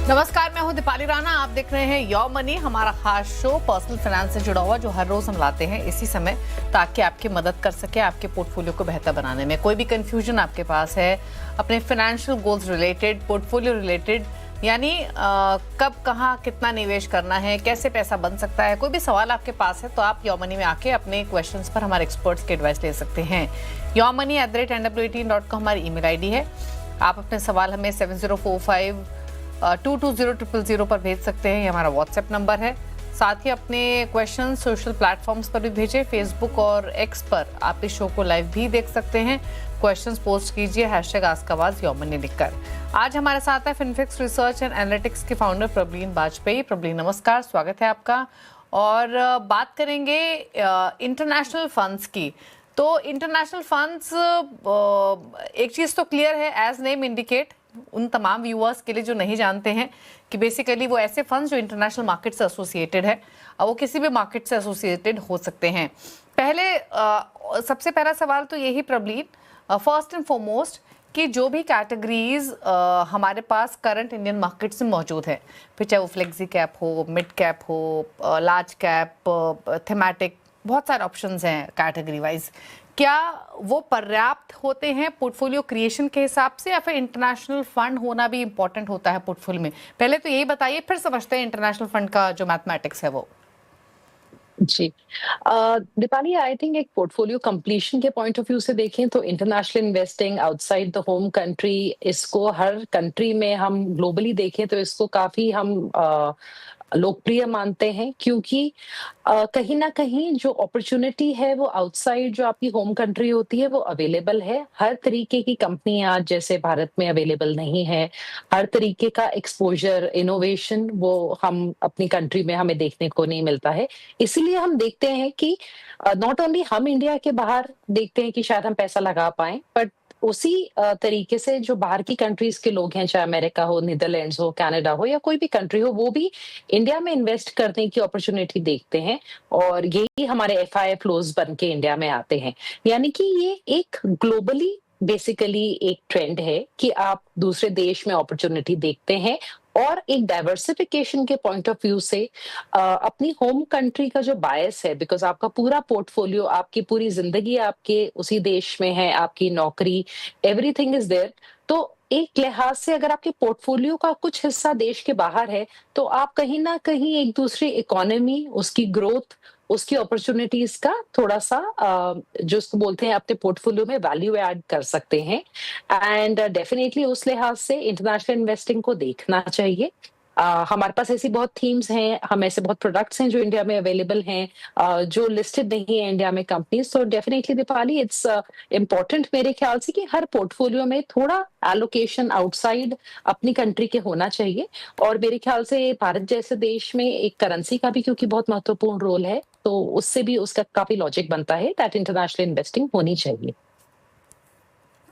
नमस्कार, मैं हूं दीपाली राणा। आप देख रहे हैं योर मनी, हमारा खास शो पर्सनल फाइनेंस से जुड़ा हुआ जो हर रोज हम लाते हैं इसी समय, ताकि आपकी मदद कर सके आपके पोर्टफोलियो को बेहतर बनाने में। कोई भी कंफ्यूजन आपके पास है अपने financial goals related, portfolio related, यानी कब कहाँ कितना निवेश करना है, कैसे पैसा बन सकता है, कोई भी सवाल आपके पास है तो आप योर मनी में आके अपने क्वेश्चंस पर हमारे एक्सपर्ट्स की एडवाइस ले सकते हैं। yourmoney@nw18.com हमारी ईमेल आईडी है। आप अपने सवाल हमें 7045-2200000 पर भेज सकते हैं। ये हमारा व्हाट्सएप नंबर है। साथ ही अपने क्वेश्चन सोशल प्लेटफॉर्म्स पर भी भेजें। फेसबुक और एक्स पर आप इस शो को लाइव भी देख सकते हैं। क्वेश्चंस पोस्ट कीजिए #आस्क योर मनी लिखकर। आज हमारे साथ है फिनफिक्स रिसर्च एंड एनालिटिक्स के फाउंडर प्रबलीन वाजपेयी। प्रबलीन नमस्कार, स्वागत है आपका। और बात करेंगे इंटरनेशनल फंड्स की। तो इंटरनेशनल फंड्स, एक चीज़ तो क्लियर है, एज नेम इंडिकेट, उन तमाम व्यूअर्स के लिए जो नहीं जानते हैं कि बेसिकली वो ऐसे फंड्स जो इंटरनेशनल मार्केट से एसोसिएटेड है, वो किसी भी मार्केट से एसोसिएटेड हो सकते हैं। सबसे पहला सवाल तो यही प्रबलीन, फर्स्ट एंड फॉरमोस्ट, कि जो भी कैटेगरीज हमारे पास करंट इंडियन मार्केट में मौजूद है, फिर चाहे वो फ्लेक्सी कैप हो, मिड कैप हो, लार्ज कैप, थीमेटिक, बहुत सारे ऑप्शंस हैं कैटेगरी वाइज, क्या वो पर्याप्त होते हैं पोर्टफोलियो क्रिएशन के हिसाब से, या फिर इंटरनेशनल फंड होना भी इंपॉर्टेंट होता है पोर्टफोलियो में? पहले तो यही बताइए, फिर समझते हैं इंटरनेशनल फंड का जो मैथमेटिक्स है वो। जी। दीपाली, आई थिंक एक पोर्टफोलियो कंप्लीशन के पॉइंट ऑफ व्यू से देखें तो international investing outside the home country, इसको हर कंट्री में हम ग्लोबली देखें तो इसको काफी हम लोकप्रिय मानते हैं, क्योंकि कहीं ना कहीं जो अपॉर्चुनिटी है वो आउटसाइड जो आपकी होम कंट्री होती है वो अवेलेबल है। हर तरीके की कंपनी आज जैसे भारत में अवेलेबल नहीं है, हर तरीके का एक्सपोजर, इनोवेशन वो हम अपनी कंट्री में हमें देखने को नहीं मिलता है। इसीलिए हम देखते हैं कि नॉट ओनली हम इंडिया के बाहर देखते हैं कि शायद हम पैसा लगा पाएं, बट उसी तरीके से जो बाहर की कंट्रीज के लोग हैं, चाहे अमेरिका हो, नीदरलैंड्स हो, कनाडा हो या कोई भी कंट्री हो, वो भी इंडिया में इन्वेस्ट करने की अपॉर्चुनिटी देखते हैं और यही हमारे एफआई फ्लोज बन के इंडिया में आते हैं। यानी कि ये एक ग्लोबली बेसिकली एक ट्रेंड है कि आप दूसरे देश में अपॉर्चुनिटी देखते हैं और एक डाइवर्सिफिकेशन के पॉइंट ऑफ व्यू से अपनी होम कंट्री का जो बायस है, बिकॉज आपका पूरा पोर्टफोलियो, आपकी पूरी जिंदगी आपके उसी देश में है, आपकी नौकरी, एवरीथिंग इज देयर। तो एक लिहाज से अगर आपके पोर्टफोलियो का कुछ हिस्सा देश के बाहर है तो आप कहीं ना कहीं एक दूसरी इकोनॉमी, उसकी ग्रोथ, उसकी अपॉर्चुनिटीज का थोड़ा सा जो उसको बोलते हैं अपने पोर्टफोलियो में वैल्यू ऐड कर सकते हैं। एंड डेफिनेटली उस लिहाज से इंटरनेशनल इन्वेस्टिंग को देखना चाहिए। हमारे पास ऐसी बहुत थीम्स हैं, हम ऐसे बहुत प्रोडक्ट्स हैं जो इंडिया में अवेलेबल हैं, जो लिस्टेड नहीं है इंडिया में कंपनीज। तो डेफिनेटली दीपाली, इट्स इम्पोर्टेंट मेरे ख्याल से कि हर पोर्टफोलियो में थोड़ा एलोकेशन आउटसाइड अपनी कंट्री के होना चाहिए। और मेरे ख्याल से भारत जैसे देश में एक करेंसी का भी क्योंकि बहुत महत्वपूर्ण रोल है, तो उससे भी उसका काफी लॉजिक बनता है दैट इंटरनेशनल इन्वेस्टिंग होनी चाहिए।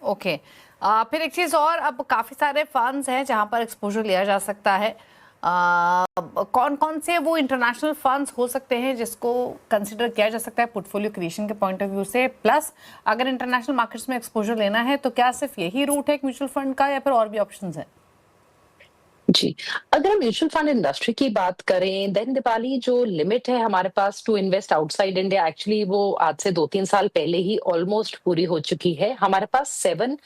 ओके। फिर एक चीज़ और, अब काफ़ी सारे फंड्स हैं जहां पर एक्सपोजर लिया जा सकता है। कौन कौन से वो इंटरनेशनल फंड्स हो सकते हैं जिसको कंसिडर किया जा सकता है पोर्टफोलियो क्रिएशन के पॉइंट ऑफ व्यू से? प्लस अगर इंटरनेशनल मार्केट्स में एक्सपोजर लेना है तो क्या सिर्फ यही रूट है म्यूचुअल फंड का, या फिर और भी ऑप्शंस हैं? जी, अगर हम म्यूचुअल फंड इंडस्ट्री की बात करें, देन दीपाली, जो लिमिट है हमारे पास to invest outside India, actually वो आज से 2-3 साल पहले ही ऑलमोस्ट पूरी हो चुकी है। हमारे पास 7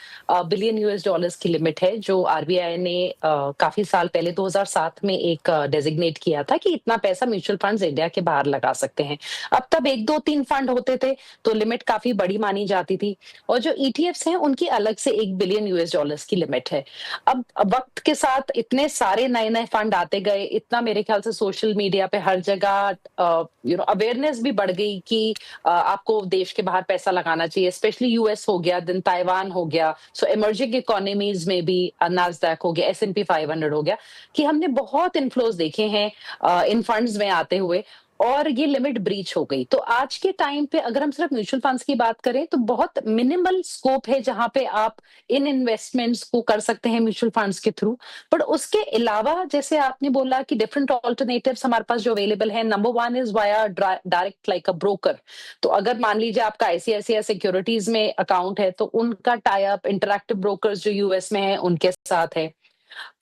बिलियन यूएस डॉलर्स की लिमिट है, जो आरबीआई ने काफी साल पहले 2007 में एक डेजिग्नेट किया था कि इतना पैसा म्यूचुअल फंड्स इंडिया के बाहर लगा सकते हैं। अब तब 1-2-3 फंड होते थे तो लिमिट काफी बड़ी मानी जाती थी, और जो ईटीएफ्स हैं उनकी अलग से 1 बिलियन यूएस डॉलर्स की लिमिट है। अब वक्त के साथ इतने सारे नए नए फंड आते गए, इतना मेरे ख्याल से सोशल मीडिया पे हर जगह अवेयरनेस भी बढ़ गई कि आपको देश के बाहर पैसा लगाना चाहिए। स्पेशली यूएस हो गया, देन ताइवान हो गया, सो इमर्जिंग इकोनॉमीज में भी नास्डैक हो गया, S&P 500 हो गया, कि हमने बहुत इन्फ्लोज देखे हैं इन फंड्स में आते हुए, और ये लिमिट ब्रीच हो गई। तो आज के टाइम पे अगर हम सिर्फ म्यूचुअल फंड्स की बात करें तो बहुत मिनिमल स्कोप है जहां पे आप इन इन्वेस्टमेंट्स को कर सकते हैं म्यूचुअल फंड्स के थ्रू। बट उसके अलावा जैसे आपने बोला कि डिफरेंट ऑल्टरनेटिव्स हमारे पास जो अवेलेबल है, number 1 is via direct like a broker. तो अगर मान लीजिए आपका आईसीआईसीआई सिक्योरिटीज में अकाउंट है तो उनका टाई अप इंटरैक्टिव ब्रोकर्स जो यूएस में है उनके साथ है।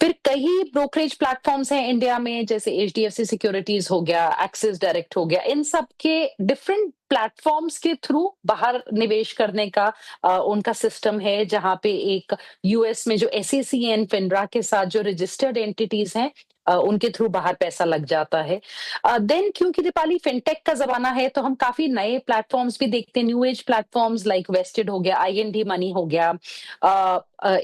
फिर कई ब्रोकरेज प्लेटफॉर्म्स हैं इंडिया में, जैसे एचडीएफसी सिक्योरिटीज हो गया, एक्सिस डायरेक्ट हो गया, इन सब के डिफरेंट प्लेटफॉर्म्स के थ्रू बाहर निवेश करने का उनका सिस्टम है, जहां पे एक यूएस में जो एसईसी एंड फिनरा के साथ जो रजिस्टर्ड एंटिटीज हैं, उनके थ्रू बाहर पैसा लग जाता है। देन क्योंकि दीपाली फिनटेक का जमाना है, तो हम काफी नए प्लेटफॉर्म्स भी देखते हैं, new age platforms like Vested हो गया, आईएनडी मनी हो गया।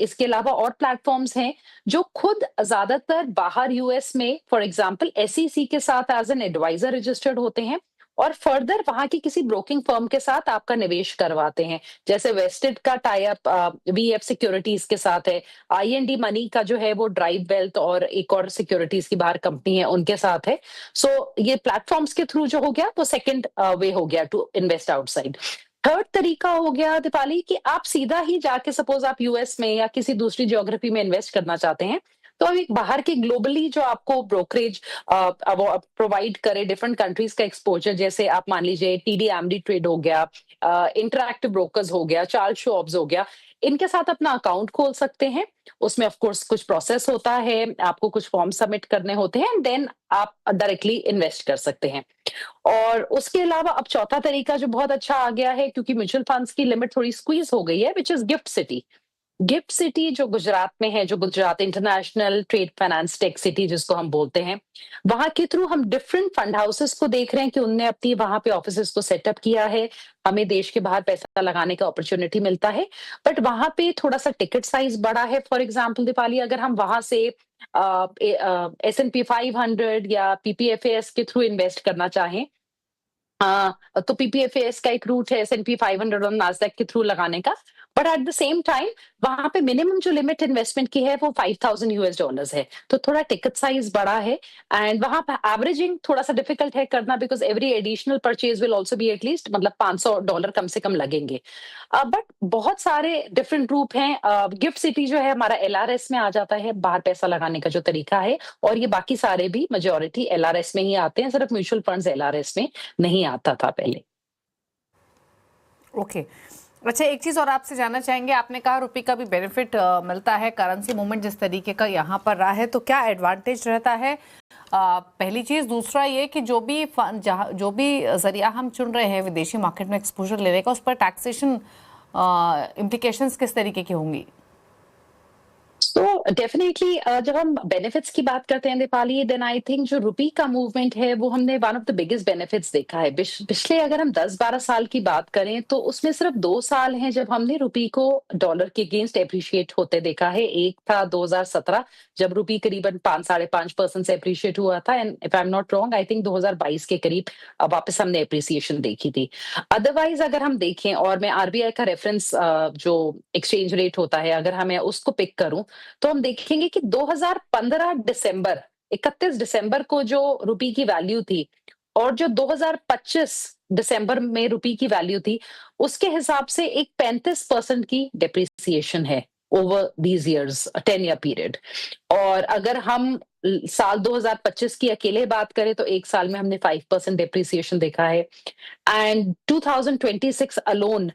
इसके अलावा और प्लेटफॉर्म्स हैं जो खुद ज्यादातर बाहर यूएस में फॉर एग्जांपल एसईसी के साथ एज एन एडवाइजर रजिस्टर्ड होते हैं, और फर्दर वहां की किसी ब्रोकिंग फर्म के साथ आपका निवेश करवाते हैं। जैसे वेस्टेड का टाई अप वीएफ सिक्योरिटीज के साथ है, आईएनडी मनी का जो है वो ड्राइव वेल्थ और एक और सिक्योरिटीज की बाहर कंपनी है उनके साथ है। सो ये प्लेटफॉर्म्स के थ्रू जो हो गया वो सेकंड वे हो गया टू इन्वेस्ट आउटसाइड। थर्ड तरीका हो गया दीपाली कि आप सीधा ही जाके, सपोज आप यूएस में या किसी दूसरी ज्योग्राफी में इन्वेस्ट करना चाहते हैं, तो अब एक बाहर के ग्लोबली जो आपको ब्रोकरेज प्रोवाइड करे डिफरेंट कंट्रीज का एक्सपोजर, जैसे आप मान लीजिए टीडी एमडी ट्रेड हो गया, इंटरैक्टिव ब्रोकर्स हो गया, चार्ल्स शॉब्स हो गया, इनके साथ अपना अकाउंट खोल सकते हैं। उसमें ऑफ कोर्स कुछ प्रोसेस होता है, आपको कुछ फॉर्म सबमिट करने होते हैं, देन आप डायरेक्टली इन्वेस्ट कर सकते हैं। और उसके अलावा अब चौथा तरीका जो बहुत अच्छा आ गया है, क्योंकि म्यूचुअल फंड्स की लिमिट थोड़ी स्क्वीज हो गई है, which is gift city. Gift city जो गुजरात में है, जो Gujarat international trade finance tech city जिसको हम बोलते हैं, वहां के थ्रू हम डिफरेंट फंड हाउसेस को देख रहे हैं कि उनने अपनी वहां पे ऑफिसेस को सेटअप किया है। हमें देश के बाहर पैसा लगाने का अपॉर्चुनिटी मिलता है, बट वहां पे थोड़ा सा टिकट साइज बड़ा है। फॉर एग्जाम्पल दीपाली, अगर हम वहां से S&P 500 या पीपीएफएस के थ्रू इन्वेस्ट करना चाहें, तो पीपीएफएस का एक रूट है एस&पी 500 और नास्डैक के थ्रू लगाने का, but at the same time वहां पे मिनिमम जो लिमिट इन्वेस्टमेंट की है वो $5,000 है, तो थोड़ा टिकट साइज बड़ा है। एंड वहां पे एवरेजिंग थोड़ा सा डिफिकल्ट है करना, because every additional purchase will also be at least मतलब $500 कम से कम लगेंगे। बट बहुत सारे डिफरेंट रूप हैं। गिफ्ट सिटी जो है हमारा एलआरएस में आ जाता है, बाहर पैसा लगाने का जो तरीका है, और ये बाकी सारे भी मेजोरिटी एलआरएस में ही आते हैं, सिर्फ म्यूचुअल फंड्स एलआरएस में नहीं आता था पहले। ओके अच्छा, एक चीज़ और आपसे जानना चाहेंगे, आपने कहा रुपये का भी बेनिफिट मिलता है, करेंसी मूवमेंट जिस तरीके का यहाँ पर रहा है, तो क्या एडवांटेज रहता है? पहली चीज़। दूसरा ये कि जो भी जो भी जरिया हम चुन रहे हैं विदेशी मार्केट में एक्सपोजर लेने का, उस पर टैक्सेशन इम्प्लीकेशंस किस तरीके की होंगी? तो डेफिनेटली जब हम बेनिफिट्स की बात करते हैं दीपाली, देन आई थिंक जो रुपी का मूवमेंट है वो हमने one of the biggest benefits देखा है। पिछले अगर हम 10-12 साल की बात करें तो उसमें सिर्फ 2 साल हैं जब हमने रुपी को डॉलर के अगेंस्ट एप्रिशिएट होते देखा है। एक था 2017, जब रुपी करीबन 5-5.5% से एप्रिशिएट हुआ था, and if I am not wrong I think 2022 के करीब वापस हमने एप्रिसिएशन देखी थी। अदरवाइज अगर हम देखें, और मैं आरबीआई का रेफरेंस जो एक्सचेंज रेट होता है अगर हमें उसको पिक करूं, तो हम देखेंगे कि 2015 दिसंबर 31 दिसंबर को जो रुपी की वैल्यू थी, और जो 2025 दिसंबर में रुपी की वैल्यू थी, उसके हिसाब से एक 35% की डेप्रिसिएशन है over these years 10 year period. और अगर हम साल 2025 की अकेले बात करें तो एक साल में हमने 5% डेप्रिसिएशन देखा है। एंड 2026 अलोन,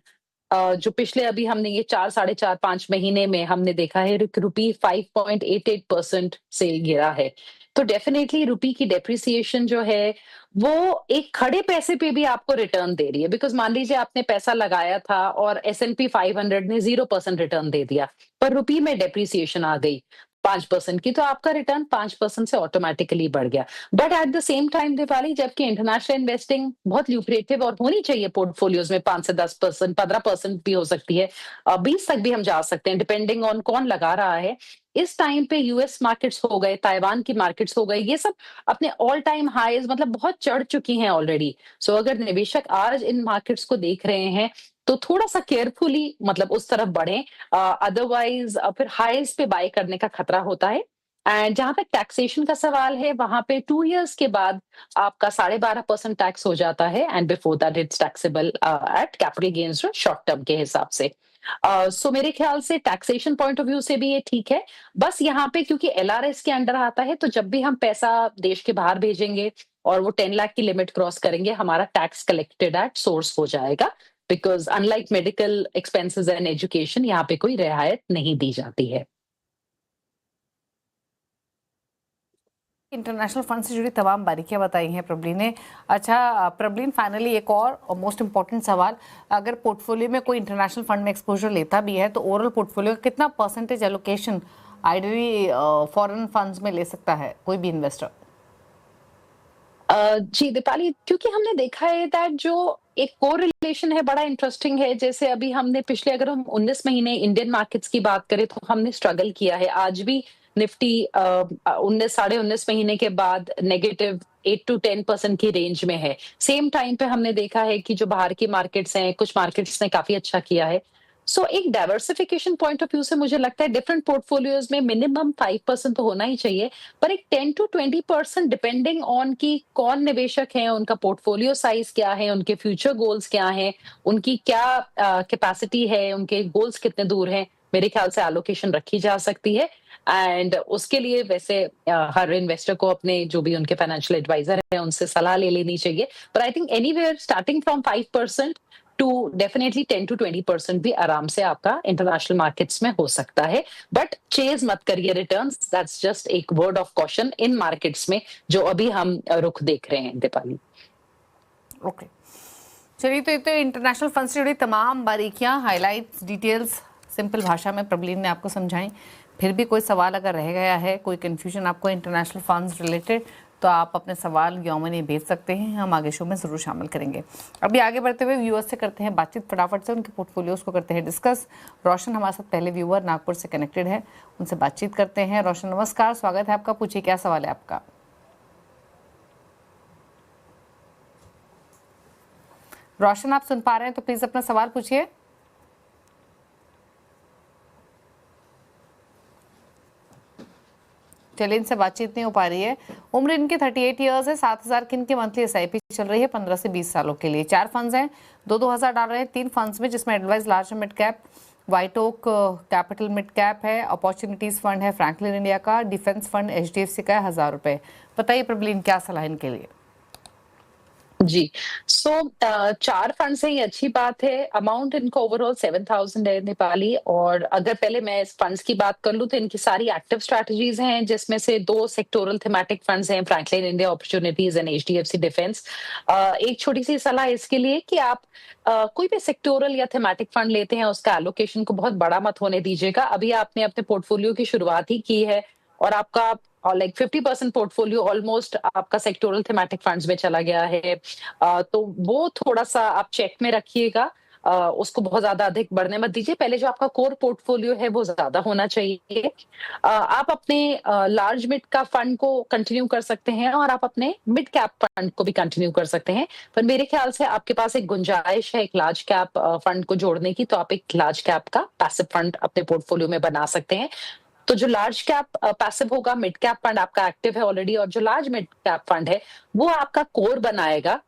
जो पिछले अभी हमने ये 4, 4.5, 5 महीने में हमने देखा है रुपी 5.88% से गिरा है। तो डेफिनेटली रुपी की डेप्रिसिएशन जो है वो एक खड़े पैसे पे भी आपको रिटर्न दे रही है, बिकॉज मान लीजिए आपने पैसा लगाया था और S&P 500 ने 0% रिटर्न दे दिया, पर रुपी में डेप्रिसिएशन आ गई 5% की, तो आपका रिटर्न 5% से ऑटोमेटिकली बढ़ गया। But at the same time Deepali, जबकि इंटरनेशनल इन्वेस्टिंग बहुत ल्यूक्रेटिव और होनी चाहिए पोर्टफोलियोज में, 5 से 10%, 15% भी हो सकती है, 20 तक भी हम जा सकते हैं डिपेंडिंग ऑन कौन लगा रहा है। इस टाइम पे यूएस मार्केट्स हो गए, ताइवान की मार्केट्स हो गए, ये सब अपने ऑल टाइम हाईज मतलब बहुत चढ़ चुकी हैं ऑलरेडी। सो अगर निवेशक आज इन मार्केट्स को देख रहे हैं तो थोड़ा सा केयरफुली मतलब उस तरफ बढ़ें, अदरवाइज फिर हाईज पे बाय करने का खतरा होता है। एंड जहां तक टैक्सेशन का सवाल है, वहां पे 2 इयर्स के बाद आपका 12.5% टैक्स हो जाता है, and before that it's taxable at capital gains short term के हिसाब से। सो मेरे ख्याल से टैक्सेशन पॉइंट ऑफ व्यू से भी ये ठीक है। बस यहाँ पे क्योंकि एलआरएस के अंडर आता है, तो जब भी हम पैसा देश के बाहर भेजेंगे और वो 10 लाख की लिमिट क्रॉस करेंगे, हमारा टैक्स कलेक्टेड एट सोर्स हो जाएगा, because unlike medical expenses and education यहाँ पे कोई रियायत नहीं दी जाती है। इंटरनेशनल फंड से जुड़ी तमाम बारीकियां बताई हैं प्रबलीन ने। अच्छा प्रबलीन, फाइनली एक और मोस्ट इम्पोर्टेंट सवाल, अगर पोर्टफोलियो में कोई इंटरनेशनल फंड में एक्सपोजर लेता भी है तो ओवरऑल पोर्टफोलियो का कितना percentage allocation ideally foreign funds में ले सकता है कोई भी इन्वेस्टर? जी दीपाली, क्योंकि हमने देखा है दैट जो एक कोरिलेशन है बड़ा इंटरेस्टिंग है। जैसे अभी हमने पिछले, अगर हम 19 महीने इंडियन मार्केट्स की बात करें तो हमने स्ट्रगल किया है। आज भी निफ्टी 19 साढ़े 19 महीने के बाद नेगेटिव 8 टू 10% की रेंज में है। सेम टाइम पे हमने देखा है कि जो बाहर की मार्केट्स हैं, कुछ मार्केट्स ने काफी अच्छा किया है। सो एक डाइवर्सिफिकेशन पॉइंट ऑफ व्यू से मुझे लगता है डिफरेंट पोर्टफोलियोज में मिनिमम 5% तो होना ही चाहिए, पर एक 10 टू 20% डिपेंडिंग ऑन कि कौन निवेशक है, उनका पोर्टफोलियो साइज क्या है, उनके फ्यूचर गोल्स क्या हैं, उनकी क्या कैपेसिटी है, उनके गोल्स कितने दूर हैं, मेरे ख्याल से एलोकेशन रखी जा सकती है। एंड उसके लिए वैसे हर इन्वेस्टर को अपने जो भी उनके फाइनेंशियल एडवाइजर हैं उनसे सलाह ले लेनी चाहिए। पर I think anywhere starting from 5% to definitely 10 to 20% भी आराम से आपका इंटरनेशनल मार्केट्स में हो सकता है। बट चेज मत करिए रिटर्न्स, दैट्स जस्ट एक word of caution in markets में जो अभी हम रुख देख रहे हैं दीपाली। ओके, चलिए, तो ये तो इंटरनेशनल फंड से जुड़ी तमाम बारीकियां, हाइलाइट्स, डिटेल्स सिंपल भाषा में प्रबलीन ने आपको समझाई। फिर भी कोई सवाल अगर रह गया है, कोई कंफ्यूजन आपको इंटरनेशनल फंड्स रिलेटेड, तो आप अपने सवाल यौमनी भेज सकते हैं, हम आगे शो में ज़रूर शामिल करेंगे। अभी आगे बढ़ते हुए व्यूअर्स से करते हैं बातचीत, फटाफट से उनके पोर्टफोलियोज को करते हैं डिस्कस। रोशन हमारे साथ पहले व्यूअर नागपुर से कनेक्टेड है, उनसे बातचीत करते हैं। रोशन नमस्कार, स्वागत है आपका, पूछिए क्या सवाल है आपका। रोशन, आप सुन पा रहे हैं तो प्लीज अपना सवाल पूछिए। चलिए, इनसे बातचीत नहीं हो पा रही है। उम्र इनकी 38 इयर्स है, 7,000 की इनकी मंथली एसआईपी चल रही है 15 से 20 सालों के लिए। 4 फंड्स हैं, 2,000 डाल रहे हैं 3 फंड्स में, जिसमें Edelweiss large mid cap, White Oak Capital mid cap है, अपॉर्चुनिटीज फंड है फ्रैंकलिन इंडिया का, डिफेंस फंड एचडीएफसी का है 1,000 रुपए। बताइए प्रबलीन, क्या सलाह इनके लिए? जी, सो 4 फंड से ही अच्छी बात है। अमाउंट इनका ओवरऑल 7,000 है नेपाली। और अगर पहले मैं इस फंड्स की बात कर लूं तो इनकी सारी एक्टिव स्ट्रैटेजीज हैं, जिसमें से 2 सेक्टोरल थीमेटिक फंड्स हैं, Franklin India opportunities and HDFC defence. एक छोटी सी सलाह इसके लिए कि आप कोई भी सेक्टोरल या थीमेटिक फंड लेते हैं उसका एलोकेशन को बहुत बड़ा मत होने दीजिएगा। अभी आपने अपने पोर्टफोलियो की शुरुआत ही की है और आपका लाइक 50% पोर्टफोलियो ऑलमोस्ट आपका सेक्टोरल थीमेटिक फंड्स में चला गया है। तो वो थोड़ा-सा आप चेक में रखिएगा। उसको बहुत ज़्यादा अधिक बढ़ने मत दीजिए। पहले जो आपका कोर पोर्टफोलियो है वो ज़्यादा होना चाहिए। आप अपने लार्ज मिड का फंड को कंटिन्यू कर सकते हैं और आप अपने मिड कैप फंड को भी कंटिन्यू कर सकते हैं। पर मेरे ख्याल से आपके पास एक गुंजाइश है एक लार्ज कैप फंड को जोड़ने की, तो आप एक लार्ज कैप का पैसिव फंड अपने पोर्टफोलियो में बना सकते हैं। तो जो लार्ज कैप पैसिव होगा, मिड कैप फंड आपका एक्टिव है ऑलरेडी, और जो लार्ज मिड कैप फंड है वो आपका कोर बनाएगा।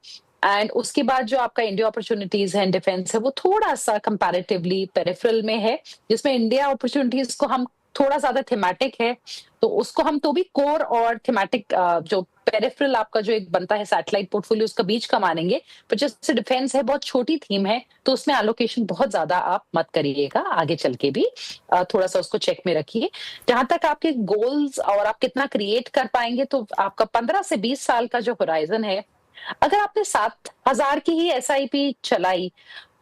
एंड उसके बाद जो आपका इंडिया अपॉर्चुनिटीज है, डिफेंस है, वो थोड़ा सा कंपैरेटिवली पेरिफेरल में है, जिसमें इंडिया अपॉर्चुनिटीज को हम थोड़ा ज्यादा थीमेटिक है, तो उसको हम तो भी कोर और थीमेटिक जो पेरिफेरल आपका जो एक बनता है सैटेलाइट पोर्टफोलियो, उसका बीच का मानेंगे। पर जैसे डिफेंस है बहुत छोटी थीम है, तो उसमें एलोकेशन बहुत ज्यादा आप मत करिएगा, आगे चल के भी थोड़ा सा उसको चेक में रखिए। जहां तक आपके गोल्स और आप कितना क्रिएट कर पाएंगे, तो आपका 15 से 20 साल का जो होराइजन है, अगर आपने 7,000 की ही एसआईपी चलाई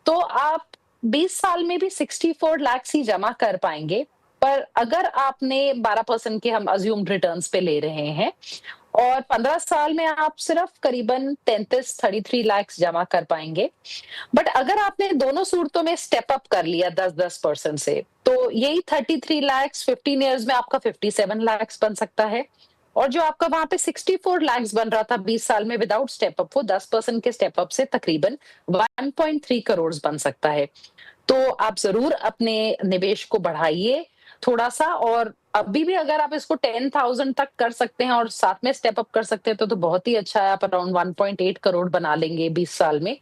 तो आप 20 साल में भी 64 लाख ही जमा कर पाएंगे। पर अगर आपने 12% के हम अज्यूम्ड रिटर्न्स पे ले रहे हैं और 15 साल में आप सिर्फ करीबन 33 लाख जमा कर पाएंगे। बट अगर आपने दोनों सूरतों में स्टेप अप कर लिया 10% से, तो यही 33 लाख 15 इयर्स में आपका 57 लाख बन सकता है। और जो आपका वहां पे 64 लाख बन रहा था 20 साल में विदाउट स्टेप अप, वो 10% के स्टेप अप से तकरीबन 1.3 करोड़ बन सकता है। तो आप जरूर अपने निवेश को बढ़ाइए थोड़ा सा। और अभी भी अगर आप इसको 10,000 तक कर सकते हैं और साथ में स्टेप अप कर सकते हैं तो बहुत ही अच्छा है। आप अराउंड 1.8 करोड़ बना लेंगे 20 साल में।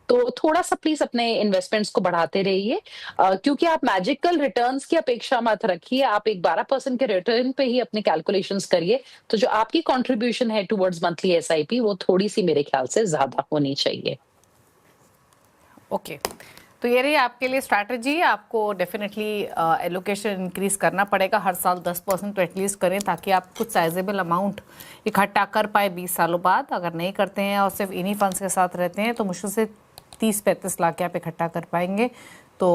तो थोड़ा सा प्लीज अपने इन्वेस्टमेंट्स को बढ़ाते रहिए, क्योंकि आप मैजिकल रिटर्न्स की अपेक्षा मत रखिए। आप एक 12% के रिटर्न पे ही अपने कैलकुलेशंस करिए। तो जो आपकी कंट्रीब्यूशन है टुवर्ड्स मंथली एसआईपी, वो थोड़ी सी मेरे ख्याल से ज्यादा होनी चाहिए। ओके, तो ये रही आपके लिए स्ट्रैटेजी। आपको डेफिनेटली एलोकेशन इंक्रीज करना पड़ेगा, हर साल 10% तो एटलीस्ट करें, ताकि आप कुछ साइजेबल अमाउंट इकट्ठा कर पाए 20 सालों बाद। अगर नहीं करते हैं और सिर्फ इन्हीं फंड्स के साथ रहते हैं तो मुश्किल से 30-35 लाख आप इकट्ठा कर पाएंगे। तो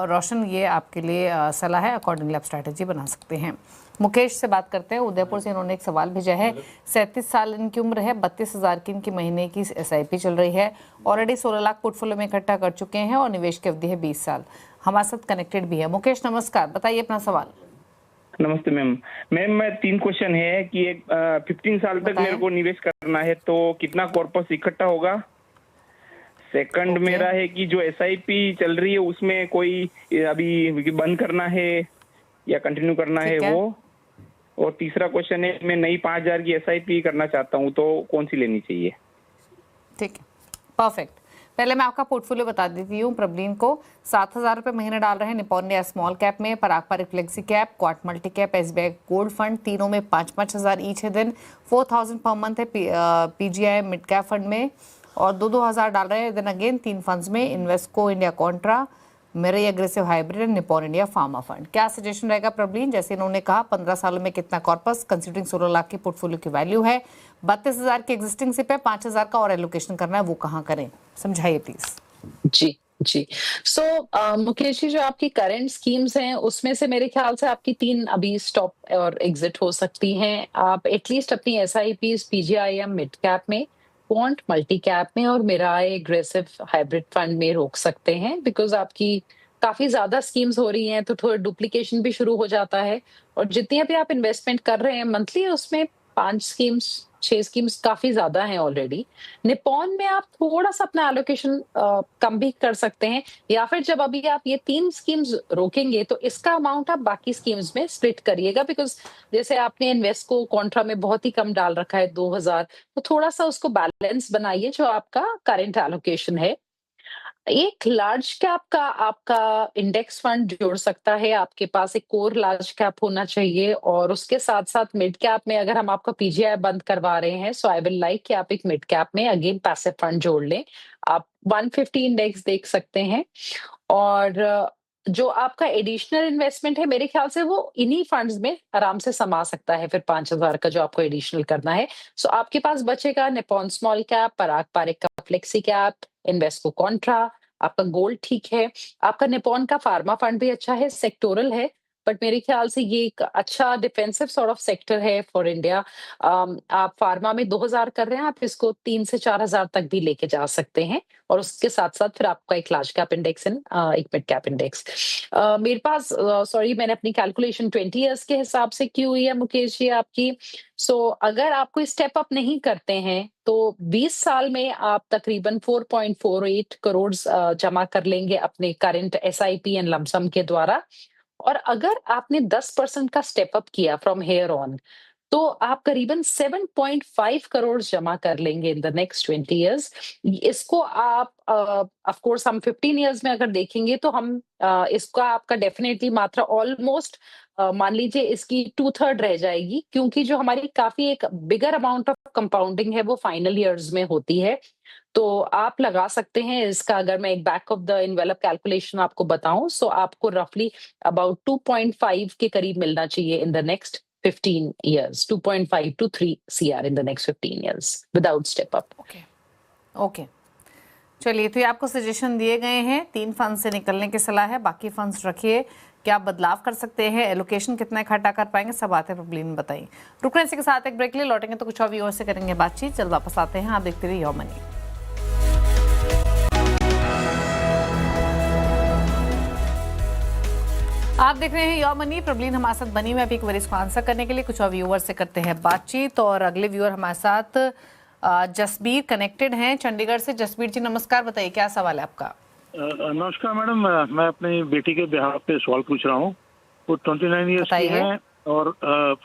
रोशन, ये आपके लिए सलाह है, अकॉर्डिंगली आप स्ट्रैटेजी बना सकते हैं। मुकेश से बात करते हैं, उदयपुर से। इन्होंने एक सवाल भेजा है। 37 साल इनकी उम्र है, 32,000 की इनकी महीने की SIP चल रही है। ऑलरेडी 16 लाख पोर्टफोलियो में इकट्ठा कर चुके हैं और निवेश की अवधि है 20 साल। हमारे साथ कनेक्टेड भी है। मुकेश नमस्कार, बताइए अपना सवाल। नमस्ते मैम। मैं 3 क्वेश्चन है कि एक 15 साल तक मेरे को निवेश करना है तो कितना कॉर्पस इकट्ठा होगा। सेकंड मेरा है कि जो SIP चल रही है उसमें कोई अभी बंद करना है या कंटिन्यू करना है वो। और तीसरा क्वेश्चन है, मैं नई 5,000 की SIP करना चाहता हूँ तो कौन सी लेनी चाहिए। ठीक है, परफेक्ट। पहले मैं आपका पोर्टफोलियो बता देती हूँ। प्रबलीन को 7,000 रुपये महीने डाल रहे हैं निपॉन इंडिया स्मॉल कैप में, Parag Parikh flexi cap, Quant multi cap, SBI gold fund, तीनों में 5,000 ईच है दिन। 4,000 पर मंथ है PGI मिड कैप फंड में, और 2,000 डाल रहे हैं देन अगेन 3 फंड्स में, इन्वेस्को इंडिया कॉन्ट्रा, मेरे aggressive hybrid, Nippon India pharma fund. क्या सजेशन रहेगा प्रबलीन? जैसे इन्होंने कहा 15 सालों में कितना कॉर्पस, कंसीडरिंग 16 लाख की पोर्टफोलियो की वैल्यू है, 32,000 की एग्जिस्टिंग सिप है, 5,000 का और एलोकेशन करना है, वो कहाँ करें, समझाइए प्लीज। जी सो मुकेश जी, जो आपकी करंट स्कीम्स हैं उसमें से मेरे ख्याल से आपकी 3 अभी स्टॉप और एग्जिट हो सकती हैं। आप एटलीस्ट अपनी SIPs PGIM मिड कैप में, क्वांट मल्टी कैप में और मेरा एग्रेसिव हाइब्रिड फंड में रोक सकते हैं, बिकॉज आपकी काफी ज्यादा स्कीम्स हो रही हैं तो थोड़ा डुप्लीकेशन भी शुरू हो जाता है। और जितनी अभी आप इन्वेस्टमेंट कर रहे हैं मंथली, उसमें 5 स्कीम्स 6 स्कीम्स काफी ज्यादा हैं ऑलरेडी। निपॉन में आप थोड़ा सा अपना एलोकेशन कम भी कर सकते हैं, या फिर जब अभी आप ये 3 स्कीम्स रोकेंगे तो इसका अमाउंट आप बाकी स्कीम्स में स्प्लिट करिएगा, बिकॉज जैसे आपने इन्वेस्को कॉन्ट्रा में बहुत ही कम डाल रखा है 2,000, तो थोड़ा सा उसको बैलेंस बनाइए जो आपका करंट एलोकेशन है। एक लार्ज कैप का आपका इंडेक्स फंड जोड़ सकता है। आपके पास एक कोर लार्ज कैप होना चाहिए, और उसके साथ साथ मिड कैप में अगर हम आपका PGI बंद करवा रहे हैं सो आई विल लाइक कि आप एक मिड कैप में अगेन पैसिव फंड जोड़ लें। आप 150 इंडेक्स देख सकते हैं, और जो आपका एडिशनल इन्वेस्टमेंट है मेरे ख्याल से वो इन्हीं फंड्स में आराम से समा सकता है, फिर 5,000 का जो आपको एडिशनल करना है। सो आपके पास बचेगा निपॉन स्मॉल कैप, पराग पारिक का फ्लेक्सी कैप, इन्वेस्को कॉन्ट्रा, आपका गोल्ड ठीक है, आपका निपॉन का फार्मा फंड भी अच्छा है, सेक्टोरल है, बट मेरे ख्याल से ये एक अच्छा डिफेंसिव सॉर्ट ऑफ सेक्टर है फॉर इंडिया। आप फार्मा में 2,000 कर रहे हैं, आप इसको 3 से 4,000 तक भी लेके जा सकते हैं, और उसके साथ साथ फिर आपका एक लार्ज कैप इंडेक्स एंड एक मिड कैप इंडेक्स। मेरे पास सॉरी मैंने अपनी कैलकुलेशन 20 इयर्स के हिसाब से की हुई है मुकेश जी आपकी। अगर आप कोई स्टेप अप नहीं करते हैं तो 20 साल में आप तकरीबन 4.48 करोड़ जमा कर लेंगे अपने करंट SIP एंड लमसम के द्वारा। और अगर आपने 10% का स्टेप अप किया फ्रॉम हेयर ऑन, तो आप करीबन 7.5 करोड़ जमा कर लेंगे इन द नेक्स्ट 20 इयर्स। इसको आप ऑफ कोर्स हम 15 इयर्स में अगर देखेंगे तो हम इसका आपका डेफिनेटली मात्रा ऑलमोस्ट मान लीजिए इसकी 2/3 रह जाएगी, क्योंकि जो हमारी काफी एक बिगर अमाउंट ऑफ कंपाउंडिंग है वो फाइनल इयर्स में होती है। तो आप लगा सकते हैं इसका, अगर मैं एक back of the envelope calculation आपको बताऊं, सो आपको रफली अबाउट 2.5 के करीब मिलना चाहिए in the next 15 years, 2.5 to 3 CR in the next 15 years without step up. Okay, चलिए, तो ये आपको सजेशन दिए गए हैं। 3 फंड से निकलने की सलाह है, बाकी फंड्स रखिए। क्या बदलाव कर सकते हैं, एलोकेशन कितना इकट्ठा कर पाएंगे, सब बातें प्रॉब्लम बताइए। रुकने से के साथ एक ब्रेक ले, लौटेंगे तो कुछ और व्यूअर्स से करेंगे बातचीत। जल्द वापस आते हैं, आप देखते रहिए योर मनी। आप देख रहे हैं योर मनी। प्रबलीन हमारे साथ बनी हुई, अभी एक वरिष्ठ को आंसर करने के लिए कुछ और व्यूअर से करते हैं बातचीत। और अगले व्यूअर हमारे साथ जसबीर कनेक्टेड हैं चंडीगढ़ से। जसबीर जी नमस्कार, बताइए क्या सवाल है आपका। नमस्कार मैडम, मैं अपनी बेटी के बिहार पे सवाल पूछ रहा हूँ। वो 29 ईयर्स की हैं और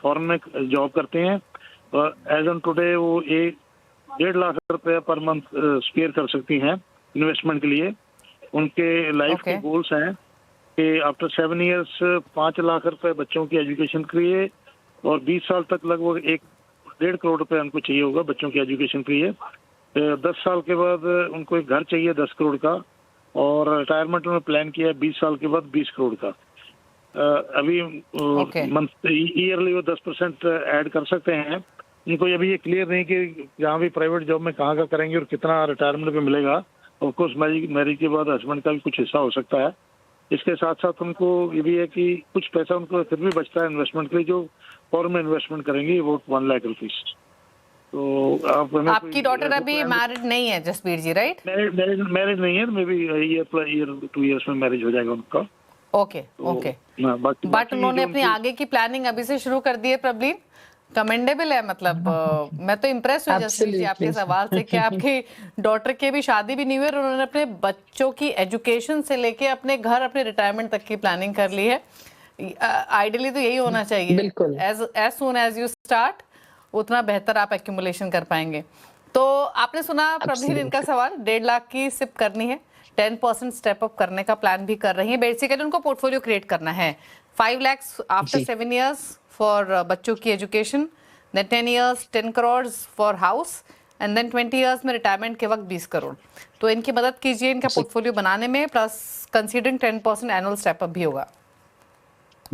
फॉरेन में जॉब करते हैं। एज ऑन टुडे वो 1.5 लाख रुपए पर मंथ स्पेयर कर सकती हैं इन्वेस्टमेंट के लिए। उनके लाइफ के गोल्स हैं कि आफ्टर 7 इयर्स 5 लाख रुपए बच्चों की एजुकेशन के लिए, और 20 साल तक लगभग 1.5 करोड़ रुपए उनको चाहिए होगा बच्चों की एजुकेशन के लिए। 10 साल के बाद उनको एक घर चाहिए 10 करोड़ का, और रिटायरमेंट में प्लान किया है 20 साल के बाद 20 करोड़ का। अभी मंथ ईयरली वो 10% ऐड कर सकते हैं। इनको अभी ये क्लियर नहीं कि जहाँ भी प्राइवेट जॉब में कहाँ का करेंगे और कितना रिटायरमेंट पे मिलेगा। ऑफ कोर्स मैरिज के बाद हस्बैंड का भी कुछ हिस्सा हो सकता है। इसके साथ साथ उनको ये भी है कि कुछ पैसा उनको फिर भी बचता है इन्वेस्टमेंट के लिए, जो फॉर्म में इन्वेस्टमेंट करेंगे वो 1 लाख रुपीज। तो आपकी डॉटर अभी मैरिड नहीं है जसबीर जी, राइट? मैरिज नहीं है, मे बी ईयर 2 इयर्स में मैरिज हो जाएगा उनका। ओके बट उन्होंने अपनी आगे की प्लानिंग अभी से शुरू कर दी है प्रबलीन। कमेंडेबल है, मतलब मैं तो इम्प्रेस हुई जसबीर जी आपके सवाल से कि आपकी डॉटर की भी शादी भी नहीं हुई और उन्होंने अपने बच्चों की एजुकेशन से लेके अपने घर, अपने रिटायरमेंट तक की प्लानिंग कर ली है। आइडियली तो यही होना चाहिए, बिल्कुल as soon as you start उतना बेहतर आप एक्यूमुलेशन कर पाएंगे। तो आपने सुना प्रबलीन इनका सवाल, 1.5 लाख की सिप करनी है, 10% स्टेप अप करने का प्लान भी कर रही है। बेसिकली उनको पोर्टफोलियो क्रिएट करना है 5 लाख आफ्टर 7 इयर्स फॉर बच्चों की education, then 10 years 10 crore for house and then 20 years में रिटायरमेंट के वक्त 20 करोड़। तो इनकी मदद कीजिए इनका पोर्टफोलियो बनाने में, plus considering 10% annual step up भी होगा।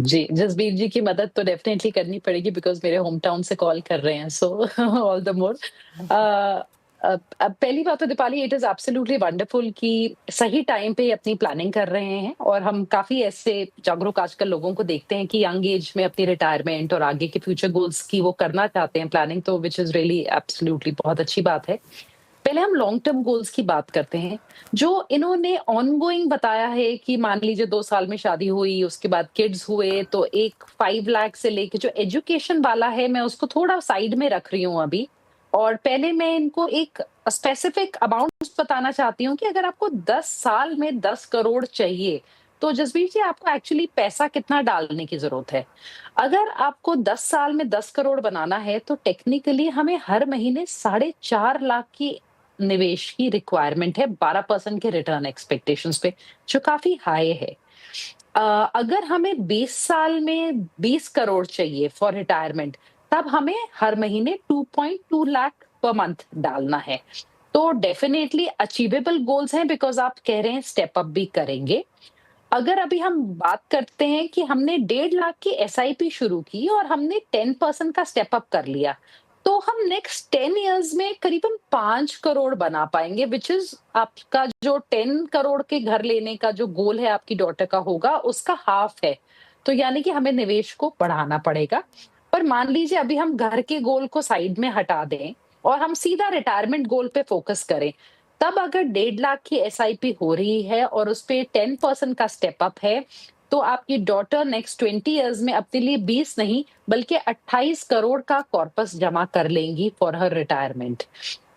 जी, जसबीर जी की मदद तो डेफिनेटली करनी पड़ेगी बिकॉज मेरे होम टाउन से कॉल कर रहे हैं, सो ऑल द मोर। अब पहली बात तो Deepali, it is absolutely wonderful कि सही टाइम पे अपनी प्लानिंग कर रहे हैं। और हम काफी ऐसे जागरूक आजकल लोगों को देखते हैं कि यंग एज में अपनी रिटायरमेंट और आगे के फ्यूचर गोल्स की वो करना चाहते हैं प्लानिंग, तो विच इज रियली एब्सोल्युटली बहुत अच्छी बात है। पहले हम लॉन्ग टर्म गोल्स की बात करते हैं, जो इन्होंने ऑनगोइंग बताया है कि मान लीजिए 2 साल में शादी हुई, उसके बाद किड्स हुए, तो एक 5 लाख से लेके जो एजुकेशन वाला है मैं उसको थोड़ा साइड में रख रही हूँ अभी। और पहले मैं इनको एक स्पेसिफिक अमाउंट बताना चाहती हूँ कि अगर आपको 10 साल में 10 करोड़ चाहिए, तो जसबीर जी आपको एक्चुअली पैसा कितना डालने की जरूरत है। अगर आपको 10 साल में 10 करोड़ बनाना है तो टेक्निकली हमें हर महीने 4.5 लाख की निवेश की रिक्वायरमेंट है 12% के रिटर्न एक्सपेक्टेशंस पे, जो काफी हाई है। अगर हमें 20 साल में 20 करोड़ चाहिए फॉर रिटायरमेंट, तब हमें हर महीने 2.2 लाख पर मंथ डालना है। तो डेफिनेटली अचीवेबल गोल्स हैं बिकॉज आप कह रहे हैं स्टेप अप भी करेंगे। अगर अभी हम बात करते हैं कि हमने 1.5 लाख की एसआईपी शुरू की और हमने 10% का स्टेप अप कर लिया, तो हम नेक्स्ट 10 इयर्स में करीबन 5 करोड़ बना पाएंगे, विच इज आपका जो 10 करोड़ के घर लेने का जो गोल है आपकी डॉटर का होगा उसका हाफ है। तो यानी कि हमें निवेश को बढ़ाना पड़ेगा। पर मान लीजिए अभी हम घर के गोल को साइड में हटा दें और हम सीधा रिटायरमेंट गोल पे फोकस करें, तब अगर 1.5 लाख की एसआईपी हो रही है और उस पे 10% का स्टेप अप है, तो आपकी डॉटर नेक्स्ट 20 इयर्स में अपने लिए 20 नहीं बल्कि 28 करोड़ का कॉर्पस जमा कर लेंगी फॉर हर रिटायरमेंट।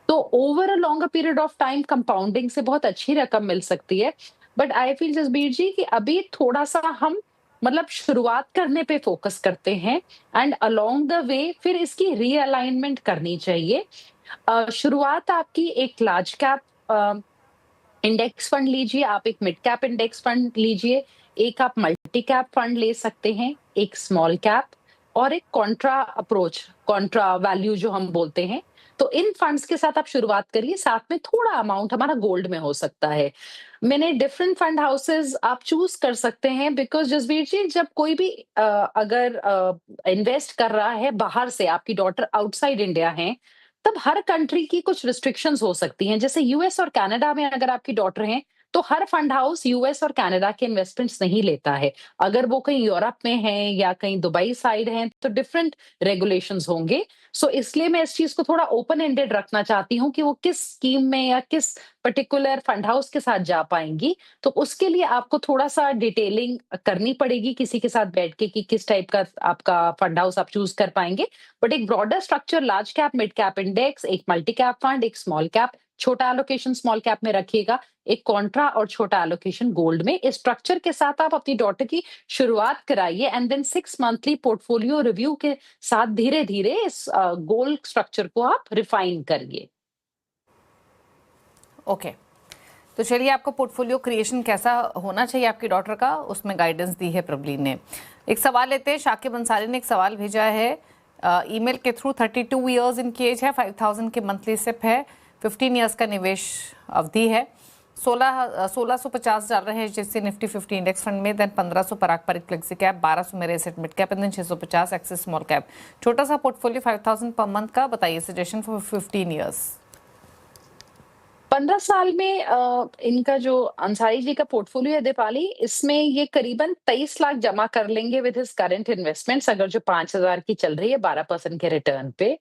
तो over a longer period of time compounding से बहुत अच्छी रकम मिल सकती है। बट आई फील जसबीर जी कि अभी थोड़ा सा हम मतलब शुरुआत करने पे फोकस करते हैं एंड अलोंग द वे फिर इसकी रीअलाइनमेंट करनी चाहिए। शुरुआत आपकी एक लार्ज कैप इंडेक्स फंड लीजिए, आप एक मिड कैप इंडेक्स फंड लीजिए, एक आप मल्टी कैप फंड ले सकते हैं, एक स्मॉल कैप और एक कॉन्ट्रा अप्रोच, कॉन्ट्रा वैल्यू जो हम बोलते हैं। तो इन फंड्स के साथ आप शुरुआत करिए, साथ में थोड़ा अमाउंट हमारा गोल्ड में हो सकता है। मैंने डिफरेंट फंड हाउसेस आप चूज कर सकते हैं बिकॉज जसबीर जी जब कोई भी अगर इन्वेस्ट कर रहा है बाहर से, आपकी डॉटर आउटसाइड इंडिया है, तब हर कंट्री की कुछ रिस्ट्रिक्शंस हो सकती हैं। जैसे यूएस और कनाडा में अगर आपकी डॉटर हैं, तो हर फंड हाउस यूएस और कनाडा के इन्वेस्टमेंट्स नहीं लेता है। अगर वो कहीं यूरोप में है या कहीं दुबई साइड है तो डिफरेंट रेगुलेशंस होंगे। सो इसलिए मैं इस चीज को थोड़ा ओपन एंडेड रखना चाहती हूँ कि वो किस स्कीम में या किस पर्टिकुलर फंड हाउस के साथ जा पाएंगी। तो उसके लिए आपको थोड़ा सा डिटेलिंग करनी पड़ेगी किसी के साथ बैठ के कि किस टाइप का आपका फंड हाउस आप चूज कर पाएंगे। बट एक broader structure, large cap, mid cap index, एक मल्टी कैप फंड, एक स्मॉल कैप, छोटा एलोकेशन स्मॉल कैप में रखिएगा, एक कॉन्ट्रा और छोटा एलोकेशन गोल्ड में। इस स्ट्रक्चर के साथ आप अपनी डॉटर की शुरुआत कराइए and then 6 monthly portfolio review के साथ धीरे धीरे इस गोल स्ट्रक्चर को आप रिफाइन करिए। ओके तो चलिए, आपको पोर्टफोलियो क्रिएशन कैसा होना चाहिए आपकी डॉटर का, उसमें गाइडेंस दी है प्रबलीन ने। एक सवाल लेते हैं, शाकिब अंसारी ने एक सवाल भेजा है ईमेल के थ्रू। 32 इयर्स इनकी एज है, 5000 के मंथली सिप है, 15 इयर्स का निवेश अवधि है। 1650 डाल रहे हैं HDFC निफ्टी 50 इंडेक्स फंड में, देन 1500 पराग पर flexi cap, 1200 Mirae asset mid cap, and then 650 Axis small cap. छोटा सा पोर्टफोलियो 5000 पर मंथ का। बताइए सजेशन फॉर 15 इयर्स। 15 साल में इनका जो अंसारी जी का पोर्टफोलियो है दीपाली, इसमें ये करीबन 23 लाख जमा कर लेंगे विद हिज करंट इन्वेस्टमेंट्स, अगर जो 5000 की चल रही है 12% के रिटर्न पे।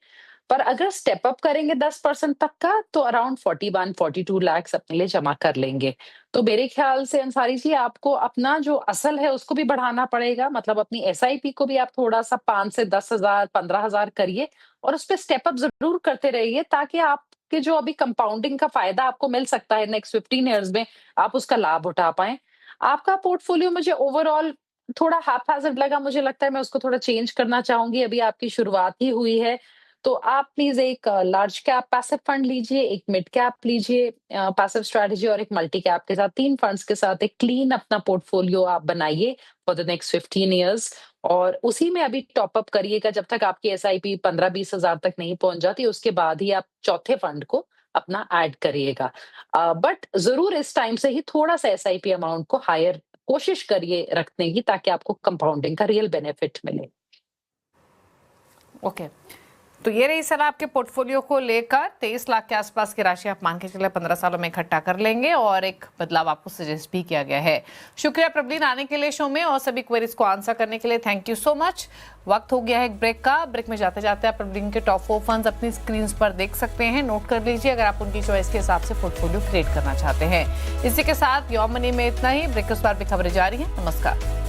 पर अगर स्टेप अप करेंगे 10% तक का, तो अराउंड 41-42 लाख अपने लिए जमा कर लेंगे। तो मेरे ख्याल से अंसारी जी, आपको अपना जो असल है उसको भी बढ़ाना पड़ेगा, मतलब अपनी एसआईपी को भी आप थोड़ा सा 5 से 10,000 15,000 करिए और उस पे स्टेप अप जरूर करते रहिए, ताकि आपके जो अभी कंपाउंडिंग का फायदा आपको मिल सकता है नेक्स्ट 15 इयर्स में, आप उसका लाभ उठा पाए। आपका पोर्टफोलियो मुझे ओवरऑल थोड़ा हैप्पैज़र्ड लगा, मुझे लगता है मैं उसको थोड़ा चेंज करना चाहूंगी। अभी आपकी शुरुआत ही हुई है, तो आप प्लीज एक लार्ज कैप पैसिव फंड लीजिए, एक मिड कैप लीजिए पैसिव स्ट्रेटजी, और एक मल्टी कैप के साथ 3 फंड्स के साथ एक क्लीन अपना पोर्टफोलियो आप बनाइए फॉर द नेक्स्ट 15 इयर्स, और उसी में अभी टॉप अप करिएगा जब तक आपकी एसआईपी 15-20 हजार तक नहीं पहुंच जाती। उसके बाद ही आप चौथे फंड को अपना ऐड करिएगा। बट जरूर इस टाइम से ही थोड़ा सा एसआईपी अमाउंट को हायर कोशिश करिए रखने की, ताकि आपको कंपाउंडिंग का रियल बेनिफिट मिले। ओके, तो ये रही सलाह आपके पोर्टफोलियो को लेकर। 23 लाख के आसपास की राशि आप मान के चले 15 सालों में इकट्ठा कर लेंगे, और एक बदलाव आपको सजेस्ट भी किया गया है। शुक्रिया प्रबलीन आने के लिए शो में, और सभी क्वेरीज को आंसर करने के लिए थैंक यू सो मच। वक्त हो गया है एक ब्रेक का। ब्रेक में जाते जाते आप प्रबलीन के टॉप 4 फंड्स अपनी स्क्रीन पर देख सकते हैं, नोट कर लीजिए अगर आप उनकी चॉइस के हिसाब से पोर्टफोलियो क्रिएट करना चाहते हैं। इसी के साथ योर मनी में इतना ही। ब्रेक के बाद भी खबरें जारी हैं। नमस्कार।